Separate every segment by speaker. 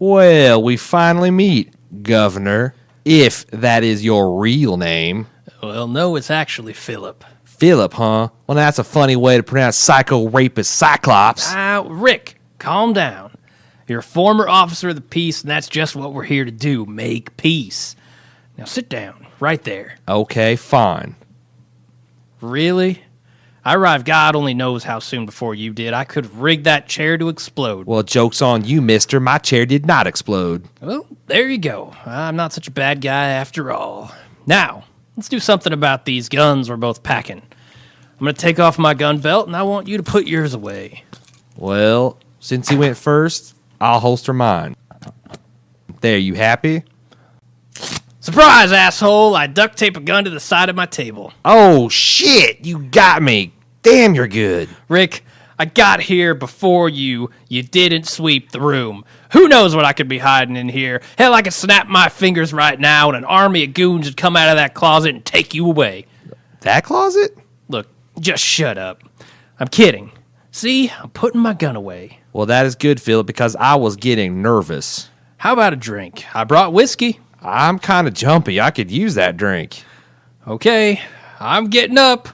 Speaker 1: Well, we finally meet, Governor, if that is your real name.
Speaker 2: Well, no, it's actually Philip.
Speaker 1: Philip, huh? Well, that's a funny way to pronounce psycho rapist Cyclops.
Speaker 2: Rick, calm down. You're a former officer of the peace, and that's just what we're here to do, make peace. Now sit down, right there.
Speaker 1: Okay, fine.
Speaker 2: Really? I arrived God only knows how soon before you did. I could have rigged that chair to explode.
Speaker 1: Well, joke's on you, mister. My chair did not explode.
Speaker 2: Well, there you go. I'm not such a bad guy after all. Now, let's do something about these guns we're both packing. I'm going to take off my gun belt, and I want you to put yours away.
Speaker 1: Well, since he went first, I'll holster mine. There, you happy?
Speaker 2: Surprise, asshole! I duct tape a gun to the side of my table.
Speaker 1: Oh, shit! You got me! Damn, you're good.
Speaker 2: Rick, I got here before you. You didn't sweep the room. Who knows what I could be hiding in here? Hell, I could snap my fingers right now and an army of goons would come out of that closet and take you away.
Speaker 1: That closet?
Speaker 2: Look, just shut up. I'm kidding. See, I'm putting my gun away.
Speaker 1: Well, that is good, Philip, because I was getting nervous.
Speaker 2: How about a drink? I brought whiskey.
Speaker 1: I'm kind of jumpy. I could use that drink.
Speaker 2: Okay, I'm getting up.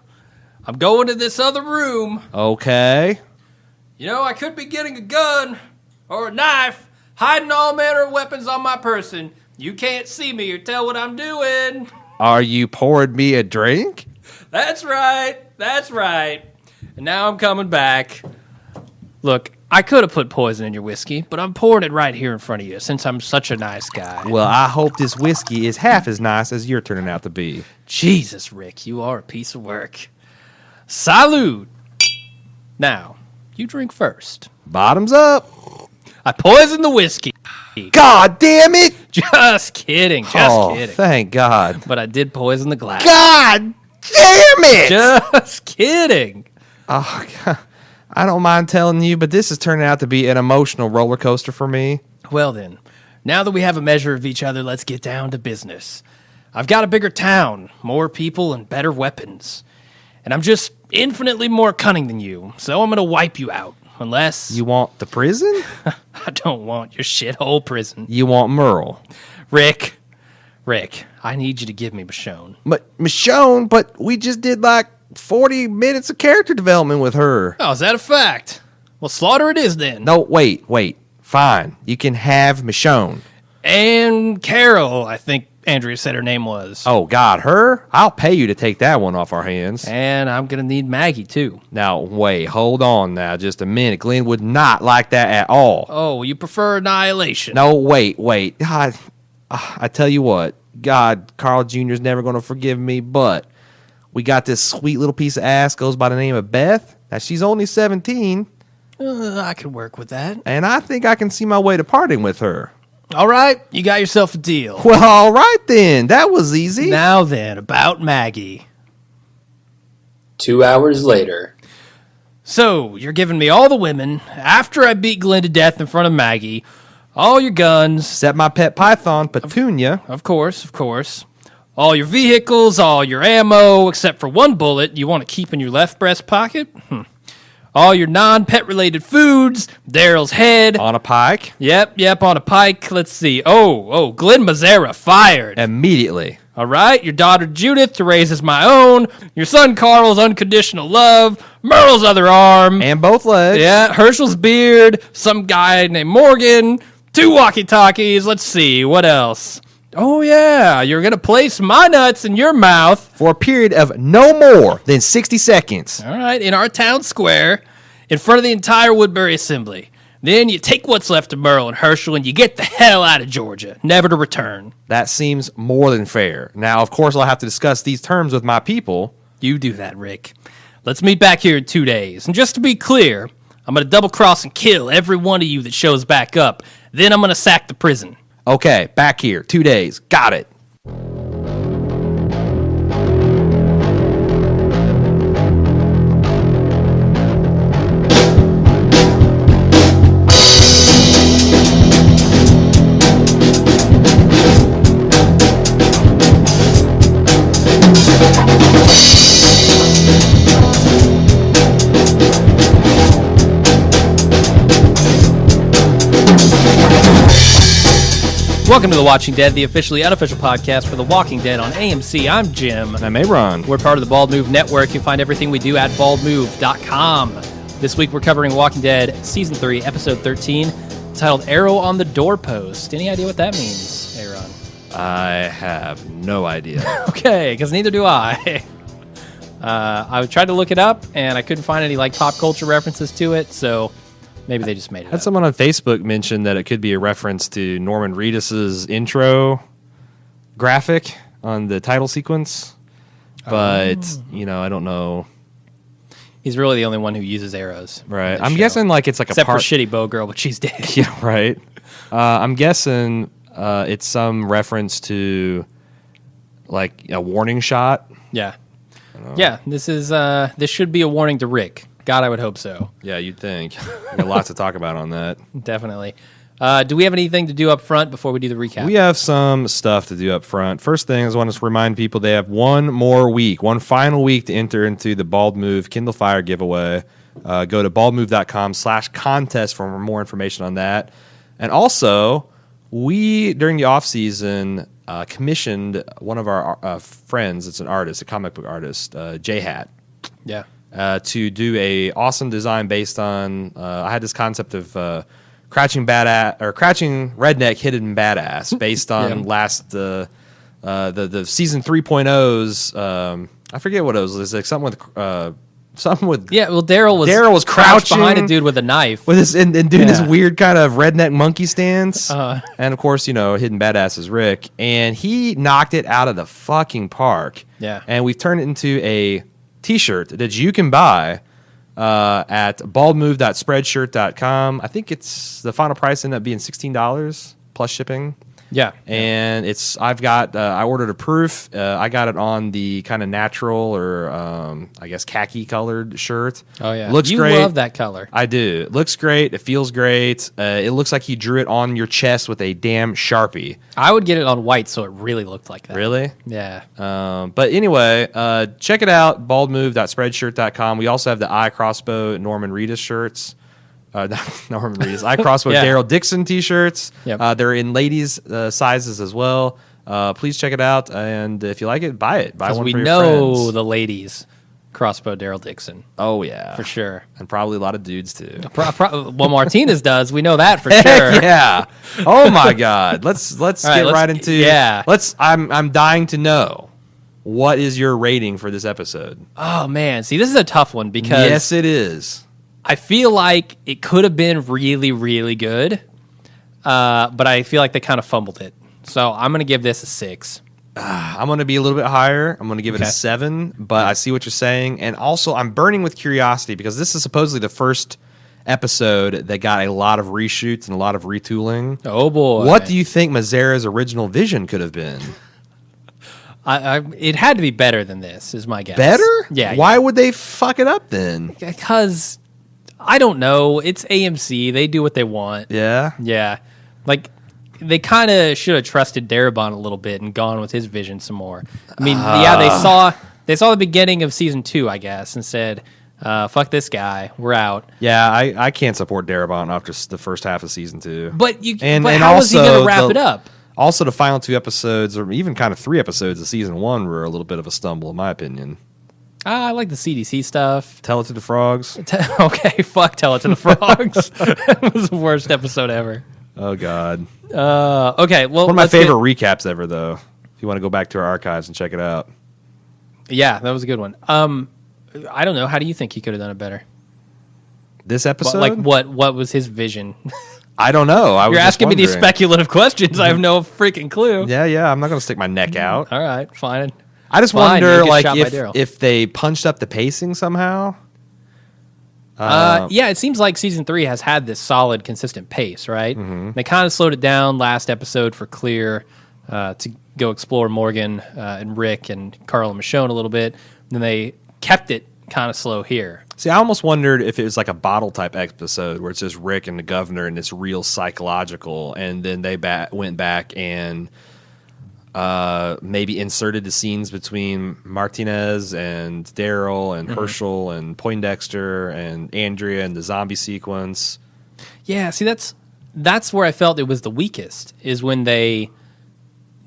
Speaker 2: I'm going to this other room.
Speaker 1: Okay.
Speaker 2: You know, I could be getting a gun or a knife, hiding all manner of weapons on my person. You can't see me or tell what I'm doing.
Speaker 1: Are you pouring me a drink?
Speaker 2: That's right. That's right. And now I'm coming back. Look, I could have put poison in your whiskey, but I'm pouring it right here in front of you since I'm such a nice guy.
Speaker 1: Well, I hope this whiskey is half as nice as you're turning out to be.
Speaker 2: Jesus, Rick, you are a piece of work. Salud. Now, you drink first.
Speaker 1: Bottoms up.
Speaker 2: I poisoned the whiskey.
Speaker 1: God damn it!
Speaker 2: Just kidding, kidding.
Speaker 1: Thank God.
Speaker 2: But I did poison the glass.
Speaker 1: God damn it!
Speaker 2: Just kidding.
Speaker 1: Oh, God. I don't mind telling you, but this is turning out to be an emotional roller coaster for me.
Speaker 2: Well then, now that we have a measure of each other, let's get down to business. I've got a bigger town, more people, and better weapons. And I'm just infinitely more cunning than you, so I'm going to wipe you out. Unless...
Speaker 1: You want the prison?
Speaker 2: I don't want your shithole prison.
Speaker 1: You want Merle?
Speaker 2: Rick, I need you to give me Michonne.
Speaker 1: Michonne? But we just did like 40 minutes of character development with her.
Speaker 2: Oh, is that a fact? Well, slaughter it is then.
Speaker 1: No, wait. Fine. You can have Michonne.
Speaker 2: And Carol, I think Andrea said her name was.
Speaker 1: Oh, God, her? I'll pay you to take that one off our hands.
Speaker 2: And I'm going to need Maggie, too.
Speaker 1: Now, wait, hold on now just a minute. Glenn would not like that at all.
Speaker 2: Oh, you prefer Annihilation?
Speaker 1: No, wait. God, I tell you what. God, Carl Jr. is never going to forgive me, but we got this sweet little piece of ass goes by the name of Beth. Now, she's only 17.
Speaker 2: I could work with that.
Speaker 1: And I think I can see my way to parting with her.
Speaker 2: All right, you got yourself a deal.
Speaker 1: Well, all right then. That was easy.
Speaker 2: Now then, about Maggie.
Speaker 3: 2 hours later.
Speaker 2: So, you're giving me all the women, after I beat Glenn to death in front of Maggie, all your guns.
Speaker 1: Except my pet python, Petunia.
Speaker 2: Of course. All your vehicles, all your ammo, except for one bullet you want to keep in your left breast pocket. All your non-pet related foods, Daryl's head.
Speaker 1: On a pike.
Speaker 2: Yep, on a pike. Let's see. Oh, Glenn Mazzara fired.
Speaker 1: Immediately.
Speaker 2: All right, your daughter Judith to raise as my own, your son Carl's unconditional love, Merle's other arm.
Speaker 1: And both legs.
Speaker 2: Yeah, Herschel's beard, some guy named Morgan, 2 walkie-talkies. Let's see, what else? Oh, yeah, you're going to place my nuts in your mouth.
Speaker 1: For a period of no more than 60 seconds.
Speaker 2: All right, in our town square, in front of the entire Woodbury Assembly. Then you take what's left of Merle and Herschel and you get the hell out of Georgia, never to return.
Speaker 1: That seems more than fair. Now, of course, I'll have to discuss these terms with my people.
Speaker 2: You do that, Rick. Let's meet back here in 2 days. And just to be clear, I'm going to double-cross and kill every one of you that shows back up. Then I'm going to sack the prison.
Speaker 1: Okay, back here, 2 days. Got it.
Speaker 2: Welcome to The Watching Dead, the officially unofficial podcast for The Walking Dead on AMC. I'm Jim.
Speaker 1: I'm Aaron.
Speaker 2: We're part of the Bald Move Network. You can find everything we do at baldmove.com. This week we're covering Walking Dead Season 3, Episode 13, titled Arrow on the Doorpost. Any idea what that means, Aaron?
Speaker 1: I have no idea.
Speaker 2: Okay, because neither do I. I tried to look it up, and I couldn't find any pop culture references to it, so maybe they just made it
Speaker 1: I had
Speaker 2: up.
Speaker 1: someone on Facebook mention that it could be a reference to Norman Reedus's intro graphic on the title sequence, but I don't know.
Speaker 2: He's really the only one who uses arrows.
Speaker 1: Right, I'm guessing it's like
Speaker 2: Except
Speaker 1: a part.
Speaker 2: for Shitty Bow Girl, but she's dead.
Speaker 1: Yeah, right. I'm guessing it's some reference to a warning shot.
Speaker 2: Yeah. Yeah, this should be a warning to Rick. God, I would hope so.
Speaker 1: Yeah, you'd think. We got lots to talk about on that.
Speaker 2: Definitely. Do we have anything to do up front before we do the recap?
Speaker 1: We have some stuff to do up front. First thing is I want to remind people they have one final week to enter into the Bald Move Kindle Fire giveaway. Go to baldmove.com/contest for more information on that. And also, we, during the off-season, commissioned one of our friends. It's an artist, a comic book artist, J-Hat.
Speaker 2: Yeah.
Speaker 1: To do a awesome design based on I had this concept of crouching redneck hidden badass based on the season 3.0's I forget what it was. It was something with Daryl was crouching
Speaker 2: behind a dude with a knife
Speaker 1: with this and doing this weird kind of redneck monkey stance. And of course, hidden badass is Rick, and he knocked it out of the fucking park.
Speaker 2: Yeah.
Speaker 1: And we've turned it into a T-shirt that you can buy at baldmove.spreadshirt.com. I think it's the final price ended up being $16 plus shipping.
Speaker 2: Yeah.
Speaker 1: And I ordered a proof. I got it on the kind of natural or I guess khaki colored shirt.
Speaker 2: Oh yeah.
Speaker 1: Looks
Speaker 2: you
Speaker 1: great.
Speaker 2: You love that color.
Speaker 1: I do. It looks great. It feels great. It looks like he drew it on your chest with a damn Sharpie.
Speaker 2: I would get it on white so it really looked like that.
Speaker 1: Really?
Speaker 2: Yeah.
Speaker 1: But anyway, check it out, baldmove.spreadshirt.com. We also have the I Crossbow Norman Reedus shirts. Norman Reedus. I Crossbow Daryl Dixon t-shirts.
Speaker 2: Yep.
Speaker 1: They're in ladies' sizes as well. Please check it out, and if you like it, buy it. Buy one for your friends.
Speaker 2: The ladies Crossbow Daryl Dixon.
Speaker 1: Oh yeah,
Speaker 2: for sure,
Speaker 1: and probably a lot of dudes too.
Speaker 2: Well, Martinez does. We know that for sure.
Speaker 1: Yeah. Oh my God. Let's get right into.
Speaker 2: Yeah.
Speaker 1: I'm dying to know. What is your rating for this episode?
Speaker 2: Oh man, see, this is a tough one because
Speaker 1: yes, it is.
Speaker 2: I feel like it could have been really, really good, but I feel like they kind of fumbled it. So I'm going to give this a 6.
Speaker 1: I'm going to be a little bit higher. I'm going to give it a 7, but I see what you're saying. And also, I'm burning with curiosity because this is supposedly the first episode that got a lot of reshoots and a lot of retooling.
Speaker 2: Oh, boy.
Speaker 1: What do you think Mazzara's original vision could have been?
Speaker 2: It had to be better than this, is my guess.
Speaker 1: Better?
Speaker 2: Yeah.
Speaker 1: Why would they fuck it up then?
Speaker 2: Because I don't know. It's AMC. They do what they want.
Speaker 1: Yeah?
Speaker 2: Yeah. They kind of should have trusted Darabont a little bit and gone with his vision some more. I mean, they saw the beginning of season 2, I guess, and said, fuck this guy. We're out.
Speaker 1: Yeah, I can't support Darabont after the first half of season 2.
Speaker 2: But how is he going to wrap it up?
Speaker 1: Also, the final 2 episodes, or even kind of 3 episodes of season 1 were a little bit of a stumble, in my opinion.
Speaker 2: I like the CDC stuff.
Speaker 1: Tell It to the Frogs.
Speaker 2: Okay, fuck Tell It to the Frogs. That was the worst episode ever.
Speaker 1: Oh, God.
Speaker 2: Okay, well,
Speaker 1: one of my favorite recaps ever, though, if you want to go back to our archives and check it out.
Speaker 2: Yeah, that was a good one. I don't know. How do you think he could have done it better?
Speaker 1: This episode?
Speaker 2: What was his vision?
Speaker 1: I don't know.
Speaker 2: You're asking me these speculative questions. I have no freaking clue.
Speaker 1: Yeah. I'm not going to stick my neck out.
Speaker 2: All right, fine.
Speaker 1: I just wonder, if they punched up the pacing somehow.
Speaker 2: Yeah, it seems like season 3 has had this solid, consistent pace, right? Mm-hmm. They kind of slowed it down last episode for Clear to go explore Morgan and Rick and Carl and Michonne a little bit. Then they kept it kind of slow here.
Speaker 1: See, I almost wondered if it was like a bottle type episode where it's just Rick and the governor and it's real psychological, and then they went back and maybe inserted the scenes between Martinez and Daryl and Herschel and Poindexter and Andrea and the zombie sequence.
Speaker 2: Yeah, see, that's that's where I felt it was the weakest, is when they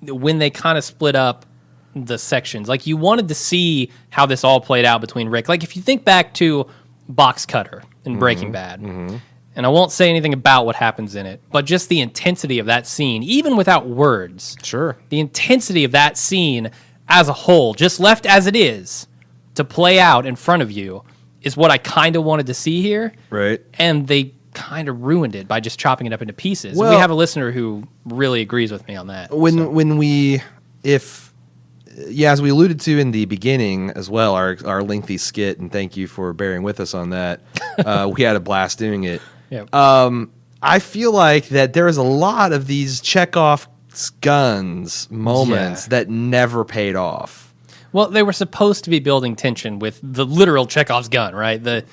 Speaker 2: kind of split up the sections. Like, you wanted to see how this all played out between Rick. Like, if you think back to Box Cutter in Breaking Bad, and I won't say anything about what happens in it, but just the intensity of that scene, even without words.
Speaker 1: Sure.
Speaker 2: The intensity of that scene as a whole, just left as it is, to play out in front of you, is what I kind of wanted to see here.
Speaker 1: Right.
Speaker 2: And they kind of ruined it by just chopping it up into pieces.
Speaker 1: Well,
Speaker 2: we have a listener who really agrees with me on that.
Speaker 1: As we alluded to in the beginning as well, our lengthy skit, and thank you for bearing with us on that. We had a blast doing it.
Speaker 2: Yep.
Speaker 1: I feel like that there is a lot of these Chekhov's guns moments that never paid off.
Speaker 2: Well, they were supposed to be building tension with the literal Chekhov's gun, right? The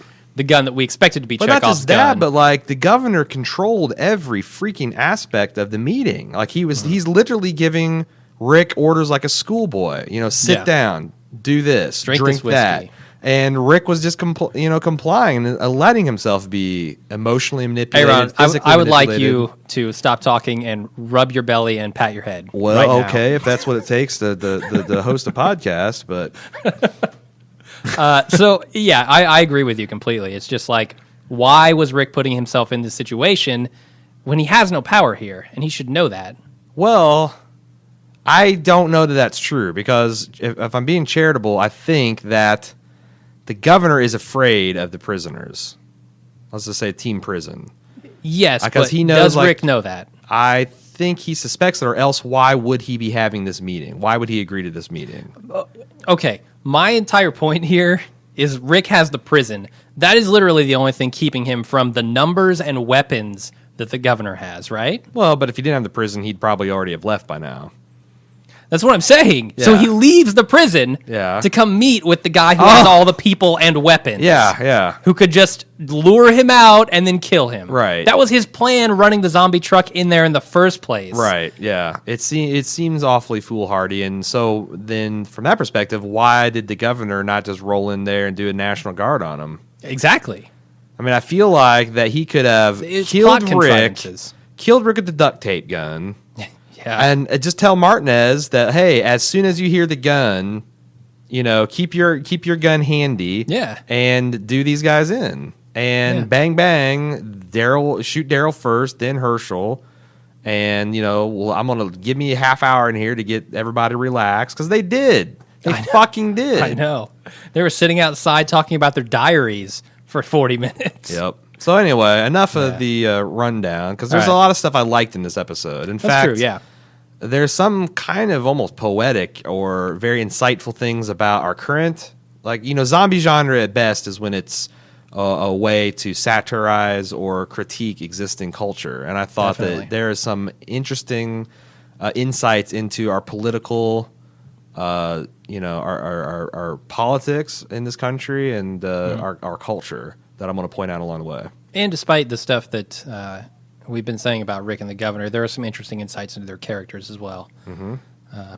Speaker 2: gun that we expected to be
Speaker 1: But
Speaker 2: Chekhov's
Speaker 1: not just
Speaker 2: gun.
Speaker 1: that, but like the governor controlled every freaking aspect of the meeting. Like he's literally giving Rick orders like a schoolboy. Sit down, do this,
Speaker 2: Drink
Speaker 1: drink
Speaker 2: this whiskey.
Speaker 1: that. And Rick was just complying and letting himself be emotionally
Speaker 2: Hey,
Speaker 1: manipulated.
Speaker 2: Ron,
Speaker 1: physically
Speaker 2: I would like
Speaker 1: manipulated.
Speaker 2: you to stop talking and rub your belly and pat your head.
Speaker 1: Well,
Speaker 2: right now.
Speaker 1: okay, if that's what it takes to host a podcast, but
Speaker 2: So, yeah, I agree with you completely. It's just like, why was Rick putting himself in this situation when he has no power here? And he should know that.
Speaker 1: well, I don't know that that's true because if I'm being charitable, I think that the governor is afraid of the prisoners. Let's just say team prison.
Speaker 2: Yes,
Speaker 1: Because
Speaker 2: but
Speaker 1: he knows,
Speaker 2: does
Speaker 1: like-
Speaker 2: Rick know that?
Speaker 1: I think he suspects it, or else why would he be having this meeting? Why would he agree to this meeting?
Speaker 2: Okay, my entire point here is Rick has the prison. That is literally the only thing keeping him from the numbers and weapons that the governor has, right?
Speaker 1: Well, but if he didn't have the prison, he'd probably already have left by now.
Speaker 2: That's what I'm saying. So
Speaker 1: Yeah.
Speaker 2: he leaves the prison
Speaker 1: Yeah.
Speaker 2: to come meet with the guy who has all the people and weapons.
Speaker 1: Yeah.
Speaker 2: Who could just lure him out and then kill him.
Speaker 1: Right.
Speaker 2: That was his plan, running the zombie truck in there in the first place.
Speaker 1: Right, yeah. It seems awfully foolhardy, and so then from that perspective, why did the governor not just roll in there and do a National Guard on him?
Speaker 2: Exactly.
Speaker 1: I mean, I feel like that he could have
Speaker 2: It's
Speaker 1: killed
Speaker 2: plot
Speaker 1: Rick
Speaker 2: contrivances.
Speaker 1: with the duct tape gun,
Speaker 2: Yeah.
Speaker 1: and just tell Martinez that, hey, as soon as you hear the gun, keep your gun handy,
Speaker 2: Yeah.
Speaker 1: and do these guys in, and bang bang, shoot Daryl first, then Herschel. And, I'm going to give me a half hour in here to get everybody relaxed. Because they did. They fucking did.
Speaker 2: I know. They were sitting outside talking about their diaries for 40 minutes.
Speaker 1: Yep. So anyway, enough of the rundown. Because there's
Speaker 2: All right.
Speaker 1: a lot of stuff I liked in this episode. In
Speaker 2: That's
Speaker 1: fact,
Speaker 2: true, yeah.
Speaker 1: there's some kind of almost poetic or very insightful things about our current. Like, zombie genre at best is when it's a way to satirize or critique existing culture. And I thought
Speaker 2: Definitely.
Speaker 1: that there is some interesting insights into our political, our politics in this country and our culture that I'm going to point out along the way.
Speaker 2: And despite the stuff that we've been saying about Rick and the governor, there are some interesting insights into their characters as well. Mm-hmm.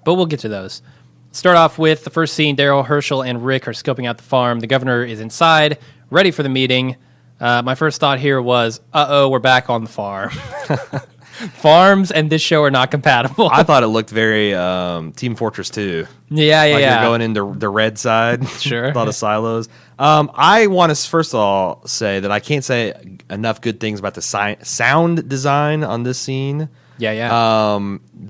Speaker 2: But we'll get to those. Start off with the first scene. Daryl, Herschel, and Rick are scoping out the farm. The governor is inside, ready for the meeting. My first thought here was, we're back on the farm. Farms and this show are not compatible.
Speaker 1: I thought it looked very Team Fortress 2.
Speaker 2: Yeah.
Speaker 1: You're going into the red side.
Speaker 2: Sure.
Speaker 1: A lot of silos. I want to first of all say that I can't say enough good things about the sound design on this scene.
Speaker 2: Yeah.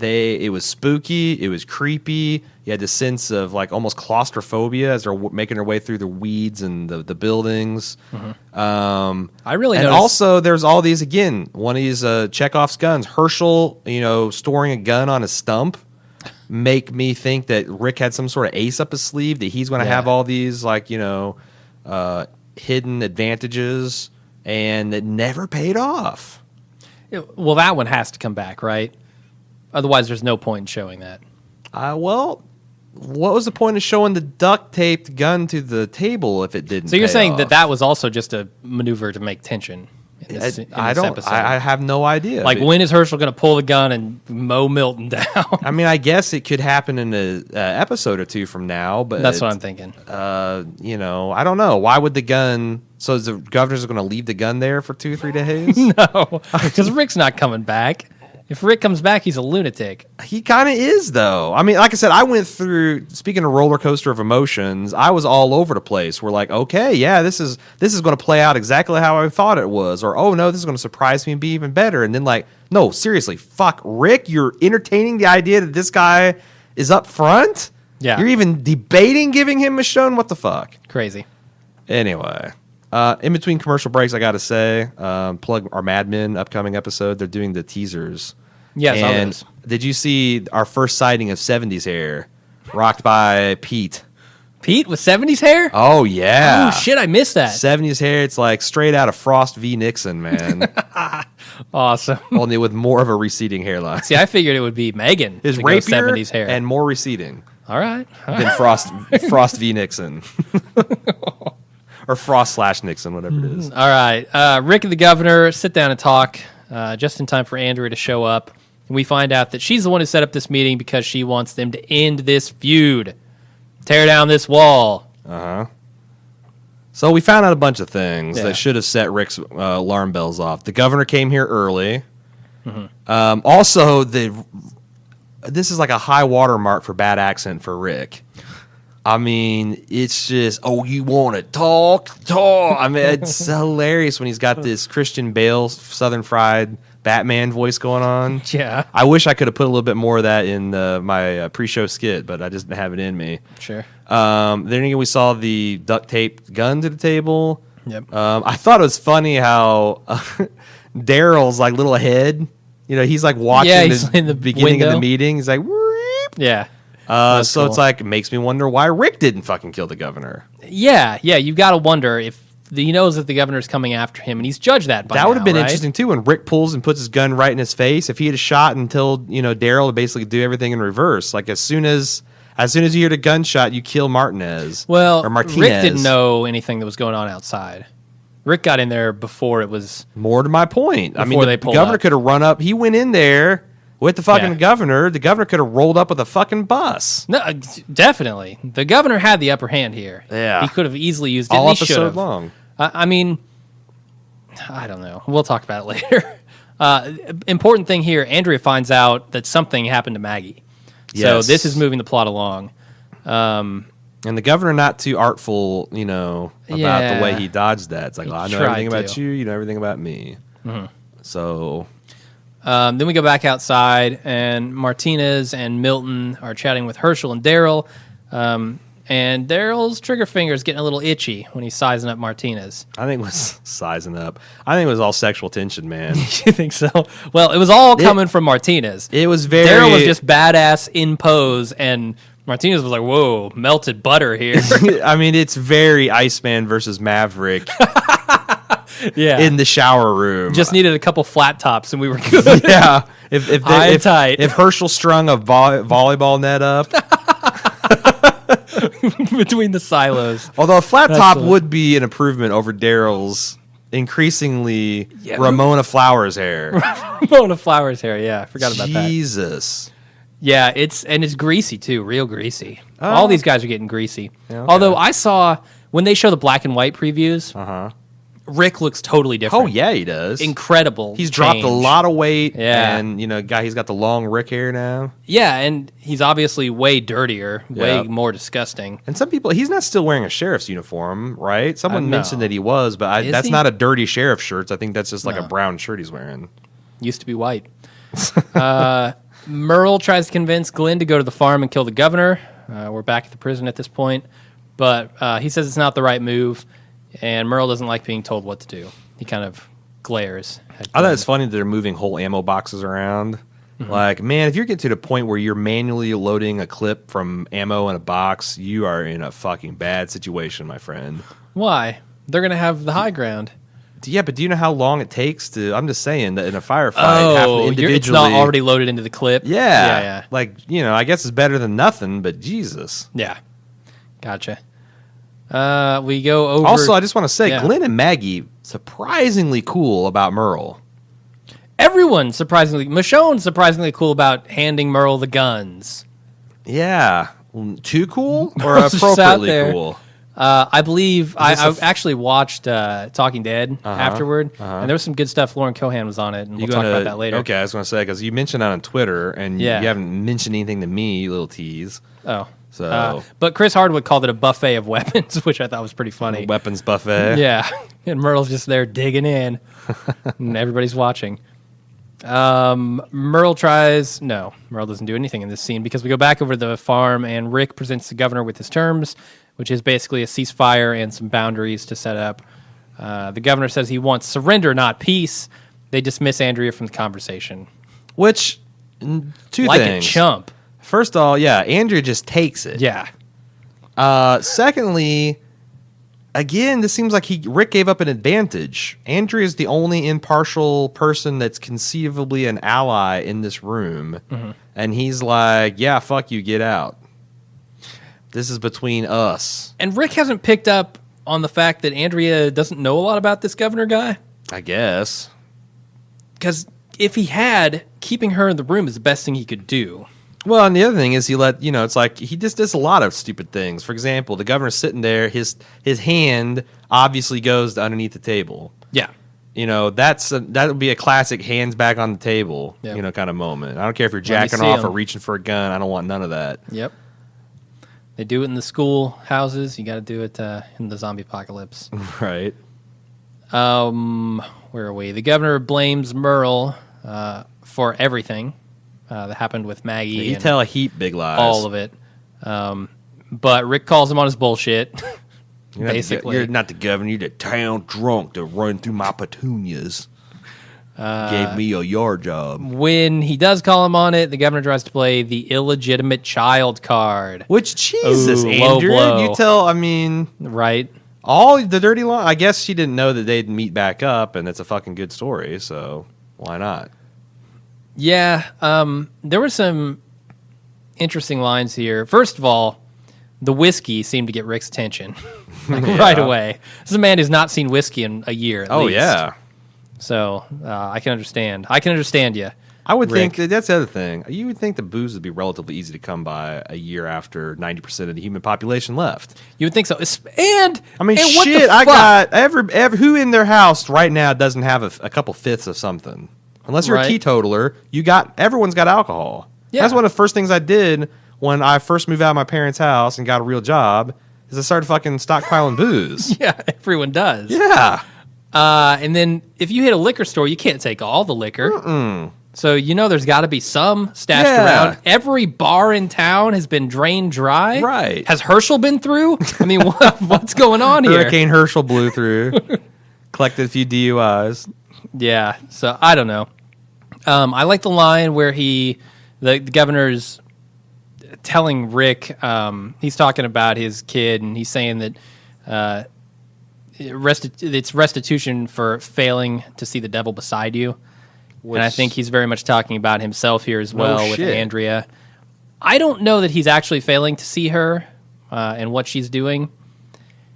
Speaker 1: It was spooky. It was creepy. You had this sense of like almost claustrophobia as they're making their way through the weeds and the buildings.
Speaker 2: I really
Speaker 1: And
Speaker 2: noticed.
Speaker 1: also, there's all these again. One of these Chekhov's guns. Herschel, storing a gun on a stump, make me think that Rick had some sort of ace up his sleeve that he's going to have all these hidden advantages, and it never paid off.
Speaker 2: Well, that one has to come back, right? Otherwise, there's no point in showing that.
Speaker 1: Well, what was the point of showing the duct taped gun to the table if it didn't?
Speaker 2: So you're
Speaker 1: pay
Speaker 2: saying
Speaker 1: off?
Speaker 2: that was also just a maneuver to make tension in this episode?
Speaker 1: I have no idea.
Speaker 2: Like, when is Herschel going to pull the gun and mow Milton down?
Speaker 1: I mean, I guess it could happen in an episode or two from now, but
Speaker 2: That's what I'm thinking.
Speaker 1: I don't know. Why would the gun So is the governor's going to leave the gun there for 2-3 days?
Speaker 2: No, because Rick's not coming back. If Rick comes back, he's a lunatic.
Speaker 1: He kind of is, though. I mean, like I said, I went through, speaking of roller coaster of emotions, I was all over the place. We're like, okay, yeah, this is going to play out exactly how I thought it was. Or, oh, no, this is going to surprise me and be even better. And then, like, no, seriously, fuck, Rick, you're entertaining the idea that this guy is up front?
Speaker 2: Yeah.
Speaker 1: You're even debating giving him Michonne? What the fuck?
Speaker 2: Crazy.
Speaker 1: Anyway, in between commercial breaks, I got to say, plug our Mad Men upcoming episode. They're doing the teasers.
Speaker 2: Yes,
Speaker 1: and did you see our first sighting of 70s hair rocked by Pete?
Speaker 2: Pete with 70s hair?
Speaker 1: Oh, yeah.
Speaker 2: Oh, shit, I missed that.
Speaker 1: 70s hair, it's like straight out of Frost v. Nixon, man.
Speaker 2: Awesome.
Speaker 1: Only with more of a receding hairline.
Speaker 2: See, I figured it would be Megan.
Speaker 1: His
Speaker 2: to go
Speaker 1: rapier
Speaker 2: 70s hair.
Speaker 1: and more receding
Speaker 2: All right.
Speaker 1: than Frost v. Nixon. Or Frost/Nixon, whatever it is.
Speaker 2: All right. Rick and the governor sit down and talk just in time for Andrea to show up. And we find out that she's the one who set up this meeting because she wants them to end this feud. Tear down this wall.
Speaker 1: Uh-huh. So we found out a bunch of things
Speaker 2: Yeah.
Speaker 1: that should have set Rick's alarm bells off. The governor came here early. Also, this is like a high water mark for bad accent for Rick. I mean, it's just, oh, you want to talk? I mean, it's hilarious when he's got this Christian Bale Southern Fried Batman voice going on.
Speaker 2: Yeah.
Speaker 1: I wish I could have put a little bit more of that in my pre-show skit, but I just didn't have it in me.
Speaker 2: Sure.
Speaker 1: Then again, we saw the duct tape gun to the table.
Speaker 2: Yep.
Speaker 1: I thought it was funny how Daryl's like little head. You know, he's like watching
Speaker 2: he's in the
Speaker 1: beginning of
Speaker 2: window.
Speaker 1: the meeting. He's like, "Weep."
Speaker 2: Yeah.
Speaker 1: So
Speaker 2: cool.
Speaker 1: it's like, it makes me wonder why Rick didn't fucking kill the governor.
Speaker 2: Yeah. You got to wonder if he knows that the governor's coming after him, and he's judged that by
Speaker 1: That would have
Speaker 2: now,
Speaker 1: been
Speaker 2: right?
Speaker 1: interesting too when Rick pulls and puts his gun right in his face. If he had shot and told Daryl to basically do everything in reverse, like as soon as you hear the gunshot, you kill Martinez.
Speaker 2: Well,
Speaker 1: or Martinez.
Speaker 2: Rick didn't know anything that was going on outside. Rick got in there before it was...
Speaker 1: More to my point. I mean,
Speaker 2: Before
Speaker 1: the
Speaker 2: they pulled
Speaker 1: governor
Speaker 2: up.
Speaker 1: could have run up. He went in there with the fucking
Speaker 2: Yeah.
Speaker 1: governor. The governor could have rolled up with a fucking bus.
Speaker 2: No, definitely. The governor had the upper hand here.
Speaker 1: Yeah.
Speaker 2: He could have easily used it.
Speaker 1: All
Speaker 2: and he should
Speaker 1: episode
Speaker 2: have.
Speaker 1: long.
Speaker 2: I mean, I don't know. We'll talk about it later. Important thing here, Andrea finds out that something happened to Maggie. So
Speaker 1: Yes.
Speaker 2: this is moving the plot along.
Speaker 1: And the governor not too artful, about the way
Speaker 2: Yeah.
Speaker 1: he dodged that. It's like,
Speaker 2: He
Speaker 1: I know
Speaker 2: tried
Speaker 1: everything about
Speaker 2: to.
Speaker 1: you, you know everything about me. So,
Speaker 2: Then we go back outside, and Martinez and Milton are chatting with Herschel and Daryl. And Daryl's trigger finger is getting a little itchy when he's sizing up Martinez.
Speaker 1: I think it was sizing up. I think it was all sexual tension, man.
Speaker 2: You think so? Well, it was all coming from Martinez.
Speaker 1: It was very...
Speaker 2: Daryl was just badass in pose, and Martinez was like, whoa, melted butter here.
Speaker 1: I mean, it's very Iceman versus Maverick
Speaker 2: Yeah.
Speaker 1: in the shower room.
Speaker 2: Just needed a couple flat tops, and we were good.
Speaker 1: yeah. If
Speaker 2: High and tight.
Speaker 1: If Herschel strung a volleyball net up,
Speaker 2: Between the silos.
Speaker 1: although a flat top
Speaker 2: the-
Speaker 1: would be an improvement over Daryl's increasingly
Speaker 2: Yeah.
Speaker 1: Ramona Flowers hair.
Speaker 2: Mona Flowers hair, yeah. I forgot about that.
Speaker 1: Jesus.
Speaker 2: Yeah, it's greasy, too. Real greasy.
Speaker 1: Oh.
Speaker 2: All these guys are getting greasy.
Speaker 1: Yeah, okay.
Speaker 2: Although I saw, when they show the black and white previews,
Speaker 1: Uh-huh.
Speaker 2: Rick looks totally different.
Speaker 1: Oh, yeah, he does.
Speaker 2: Incredible.
Speaker 1: He's dropped a
Speaker 2: change.
Speaker 1: lot of weight.
Speaker 2: Yeah.
Speaker 1: And, he's got the long Rick hair now.
Speaker 2: Yeah, and he's obviously way dirtier, way
Speaker 1: Yep.
Speaker 2: more disgusting.
Speaker 1: And some people, he's not still wearing a sheriff's uniform, right? Someone
Speaker 2: no.
Speaker 1: mentioned that he was, but
Speaker 2: Is
Speaker 1: that's
Speaker 2: he?
Speaker 1: not a dirty sheriff shirt. I think that's just like
Speaker 2: No.
Speaker 1: a brown shirt he's wearing.
Speaker 2: Used to be white. Merle tries to convince Glenn to go to the farm and kill the governor. We're back at the prison at this point. But he says it's not the right move, and Merle doesn't like being told what to do. He kind of glares at
Speaker 1: I thought
Speaker 2: Glenn.
Speaker 1: it's funny that they're moving whole ammo boxes around.
Speaker 2: Mm-hmm.
Speaker 1: Like, man, if you're getting to the point where you're manually loading a clip from ammo in a box, you are in a fucking bad situation, my friend.
Speaker 2: Why? They're going to have the high ground.
Speaker 1: Yeah, but do you know how long it takes to? I'm just saying that in a firefight, have to individually.
Speaker 2: It's not already loaded into the clip?
Speaker 1: Yeah,
Speaker 2: Yeah.
Speaker 1: Like, I guess it's better than nothing, but Jesus.
Speaker 2: Yeah. Gotcha. We go over...
Speaker 1: Also, I just want to say,
Speaker 2: Yeah.
Speaker 1: Glenn and Maggie, surprisingly cool about Merle.
Speaker 2: Everyone Michonne's surprisingly cool about handing Merle the guns.
Speaker 1: Yeah. Too cool or
Speaker 2: Merle's just out
Speaker 1: appropriately
Speaker 2: there.
Speaker 1: cool?
Speaker 2: I believe I actually watched Talking Dead afterward, and there was some good stuff. Lauren Cohan was on it, and we'll talk about that later.
Speaker 1: Okay, I was going to say, because you mentioned that on Twitter, and you haven't mentioned anything to me, you little tease.
Speaker 2: Oh.
Speaker 1: So,
Speaker 2: but Chris Hardwick called it a buffet of weapons, which I thought was pretty funny.
Speaker 1: Weapons buffet.
Speaker 2: Yeah, and Myrtle's just there digging in, and everybody's watching. Merle doesn't do anything in this scene because we go back over to the farm, and Rick presents the governor with his terms, which is basically a ceasefire and some boundaries to set up. The governor says he wants surrender, not peace. They dismiss Andrea from the conversation.
Speaker 1: Which, two
Speaker 2: like
Speaker 1: things.
Speaker 2: A chump.
Speaker 1: First of all, Andrea just takes it.
Speaker 2: Yeah.
Speaker 1: Secondly, again, this seems like Rick gave up an advantage. Andrea is the only impartial person that's conceivably an ally in this room. Mm-hmm. And he's like, yeah, fuck you, get out. This is between us.
Speaker 2: And Rick hasn't picked up on the fact that Andrea doesn't know a lot about this governor guy?
Speaker 1: I guess.
Speaker 2: Because if he had, keeping her in the room is the best thing he could do.
Speaker 1: Well, and the other thing is it's like he just does a lot of stupid things. For example, the governor's sitting there, his hand obviously goes to underneath the table.
Speaker 2: Yeah.
Speaker 1: That would be a classic hands back on the table,
Speaker 2: yep.
Speaker 1: Kind of moment. I don't care if you're jacking off or reaching for a gun. I don't want none of that.
Speaker 2: Yep. They do it in the school houses. You got to do it in the zombie apocalypse.
Speaker 1: Right.
Speaker 2: Where are we? The governor blames Merle for everything that happened with Maggie.
Speaker 1: Yeah, you tell a heap big lies.
Speaker 2: All of it. But Rick calls him on his bullshit. Basically.
Speaker 1: You're not the governor. You're the town drunk that run through my petunias. Gave me a yard job.
Speaker 2: When he does call him on it, the governor tries to play the illegitimate child card.
Speaker 1: Which, Jesus, Andrew, you
Speaker 2: right?
Speaker 1: All the dirty line. I guess she didn't know that they'd meet back up, and it's a fucking good story, so why not?
Speaker 2: Yeah, there were some interesting lines here. First of all, the whiskey seemed to get Rick's attention right away. This is a man who's not seen whiskey in a year at least.
Speaker 1: Yeah.
Speaker 2: So I can understand. I can understand you.
Speaker 1: I would
Speaker 2: Rick.
Speaker 1: think that's the other thing. You would think the booze would be relatively easy to come by a year after 90% of the human population left.
Speaker 2: You would think so. And
Speaker 1: shit,
Speaker 2: what the fuck?
Speaker 1: I got every who in their house right now doesn't have a couple fifths of something. Unless you're a teetotaler, everyone's got alcohol. Yeah. That's one of the first things I did when I first moved out of my parents' house and got a real job is I started fucking stockpiling booze.
Speaker 2: Yeah, everyone does.
Speaker 1: Yeah.
Speaker 2: And then if you hit a liquor store, you can't take all the liquor.
Speaker 1: Mm-mm.
Speaker 2: So there's got to be some stashed around. Every bar in town has been drained dry.
Speaker 1: Right.
Speaker 2: Has Herschel been through? I mean, what's going on here?
Speaker 1: Hurricane Herschel blew through. Collected a few DUIs.
Speaker 2: Yeah, so I don't know. I like the line where the governor's telling Rick, he's talking about his kid, and he's saying that it's restitution for failing to see the devil beside you. And I think he's very much talking about himself here as well with Andrea. I don't know that he's actually failing to see her and what she's doing,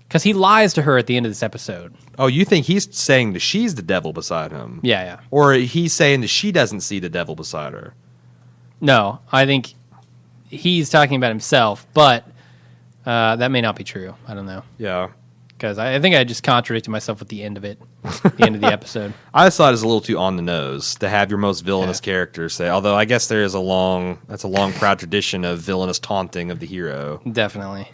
Speaker 2: because he lies to her at the end of this episode.
Speaker 1: Oh, you think he's saying that she's the devil beside him?
Speaker 2: Yeah.
Speaker 1: Or he's saying that she doesn't see the devil beside her?
Speaker 2: No, I think he's talking about himself, but that may not be true. I don't know.
Speaker 1: Yeah.
Speaker 2: Because I think I just contradicted myself at the end of it, the end of the episode.
Speaker 1: I just thought it was a little too on the nose to have your most villainous character say, although I guess there is a long proud tradition of villainous taunting of the hero.
Speaker 2: Definitely.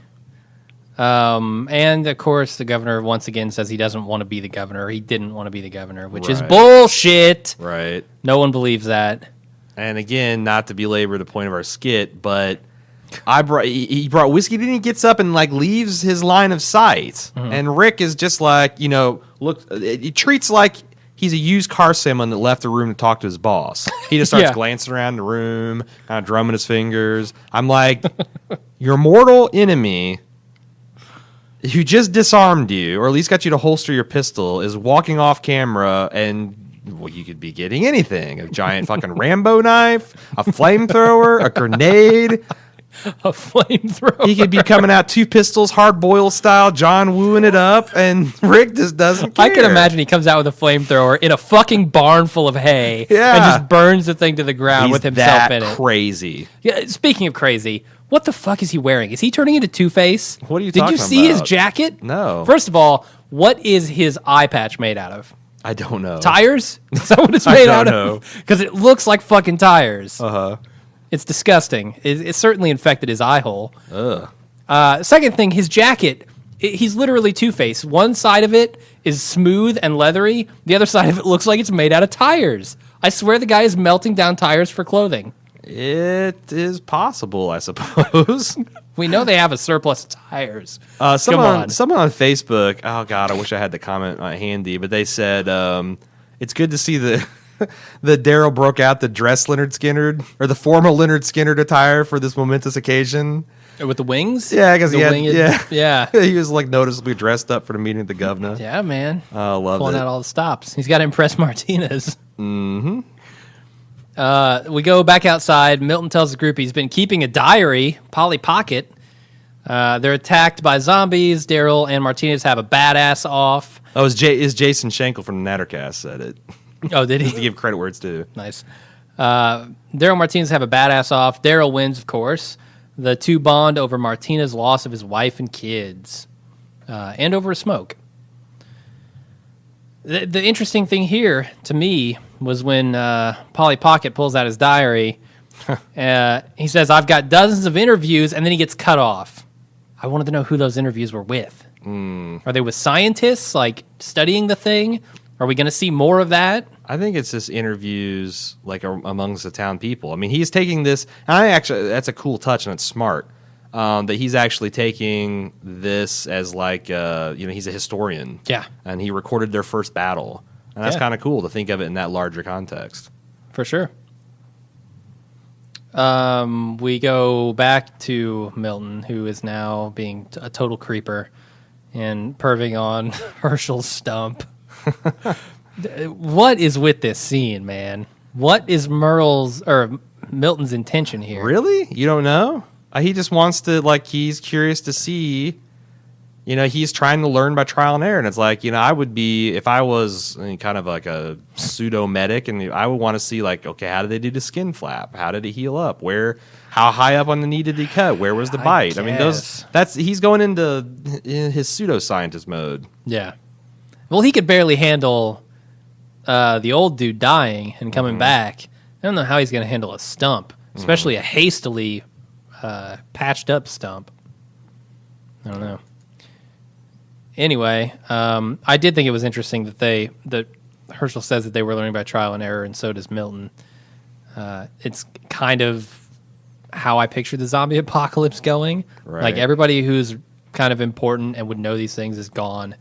Speaker 2: And of course, the governor once again says he doesn't want to be the governor. He didn't want to be the governor, which is bullshit.
Speaker 1: Right.
Speaker 2: No one believes that.
Speaker 1: And again, not to belabor the point of our skit, but he brought whiskey. Then he gets up and leaves his line of sight, and Rick is just he treats like he's a used car salesman that left the room to talk to his boss. He just starts glancing around the room, kind of drumming his fingers. I'm like, your mortal enemy, who just disarmed you, or at least got you to holster your pistol, is walking off camera, and you could be getting anything: a giant fucking Rambo knife, a flamethrower, a grenade.
Speaker 2: A flamethrower.
Speaker 1: He could be coming out 2 pistols, hard boil style, John wooing it up, and Rick just doesn't care.
Speaker 2: I can imagine he comes out with a flamethrower in a fucking barn full of hay and just burns the thing to the ground with himself in it.
Speaker 1: Crazy.
Speaker 2: Yeah. Speaking of crazy, What the fuck is he wearing? Is he turning into Two-Face?
Speaker 1: What are you
Speaker 2: Did
Speaker 1: talking
Speaker 2: you see his
Speaker 1: about?
Speaker 2: jacket?
Speaker 1: No.
Speaker 2: First of all, what is his eye patch made out of?
Speaker 1: I don't know.
Speaker 2: Tires? Is that what it's
Speaker 1: I
Speaker 2: made
Speaker 1: don't
Speaker 2: out
Speaker 1: know.
Speaker 2: of? Because it looks like fucking tires.
Speaker 1: Uh-huh.
Speaker 2: It's disgusting. It certainly infected his eye hole.
Speaker 1: Ugh.
Speaker 2: Second thing, his jacket, he's literally Two-Face. One side of it is smooth and leathery. The other side of it looks like it's made out of tires. I swear the guy is melting down tires for clothing.
Speaker 1: It is possible, I suppose.
Speaker 2: We know they have a surplus of tires.
Speaker 1: Someone on Facebook, oh God, I wish I had the comment handy, but they said it's good to see the Daryl broke out the dress Leonard Skinner, or the formal Leonard Skinner attire for this momentous occasion.
Speaker 2: With the wings?
Speaker 1: Yeah, because
Speaker 2: Yeah.
Speaker 1: he was like noticeably dressed up for the meeting with the governor.
Speaker 2: Yeah, man.
Speaker 1: I love
Speaker 2: Pulling
Speaker 1: it.
Speaker 2: out all the stops. He's got to impress Martinez.
Speaker 1: Mm-hmm.
Speaker 2: We go back outside. Milton tells the group he's been keeping a diary, Polly Pocket. They're attacked by zombies. Daryl and Martinez have a badass off.
Speaker 1: Oh, is Jason Schenkel from the Nattercast said it?
Speaker 2: Oh, did
Speaker 1: To
Speaker 2: he?
Speaker 1: give credit where it's due.
Speaker 2: Nice. Daryl and Martinez have a badass off. Daryl wins, of course. The two bond over Martinez's loss of his wife and kids, and over a smoke. The interesting thing here, to me, was when Polly Pocket pulls out his diary. He says, I've got dozens of interviews, and then he gets cut off. I wanted to know who those interviews were with. Are they with scientists, like, studying the thing? Are we going to see more of that?
Speaker 1: I think it's just interviews like amongst the town people. I mean, he's taking this. That's a cool touch and it's smart that he's actually taking this as like he's a historian.
Speaker 2: Yeah.
Speaker 1: And he recorded their first battle, and that's
Speaker 2: Yeah.
Speaker 1: kind of cool to think of it in that larger context.
Speaker 2: For sure. We go back to Milton, who is now being a total creeper and perving on Herschel's stump. What is with this scene, man? What is Milton's intention here?
Speaker 1: Really? You don't know? He just wants to, like, he's curious to see, he's trying to learn by trial and error. And it's like, I would be, if I was kind of like a pseudo medic, and I would want to see, like, okay, how did they do the skin flap? How did he heal up? How high up on the knee did he cut? Where was the bite? I mean, he's going into his pseudoscientist mode.
Speaker 2: Yeah. Well, he could barely handle the old dude dying and coming back. I don't know how he's going to handle a stump, especially a hastily patched up stump. I don't know. Anyway, I did think it was interesting that Herschel says that they were learning by trial and error, and so does Milton. It's kind of how I picture the zombie apocalypse going.
Speaker 1: Right.
Speaker 2: Like, everybody who's kind of important and would know these things is gone,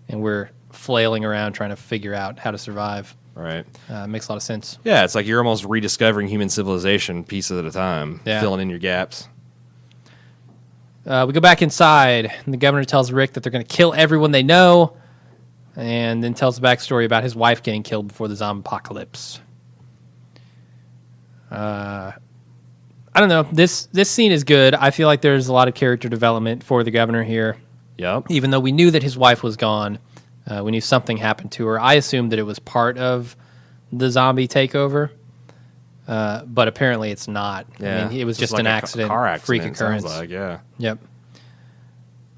Speaker 2: and we're flailing around trying to figure out how to survive.
Speaker 1: Right.
Speaker 2: Makes a lot of sense.
Speaker 1: Yeah, it's like you're almost rediscovering human civilization pieces at a time, filling in your gaps.
Speaker 2: We go back inside, and the governor tells Rick that they're going to kill everyone they know, and then tells the backstory about his wife getting killed before the zombie apocalypse. I don't know. This scene is good. I feel like there's a lot of character development for the governor here.
Speaker 1: Yep.
Speaker 2: Even though we knew that his wife was gone, we knew something happened to her. I assumed that it was part of the zombie takeover, but apparently it's not.
Speaker 1: Yeah.
Speaker 2: I mean, it was just
Speaker 1: like
Speaker 2: an
Speaker 1: a
Speaker 2: accident,
Speaker 1: car accident,
Speaker 2: freak occurrence.
Speaker 1: sounds like, yeah.
Speaker 2: Yep.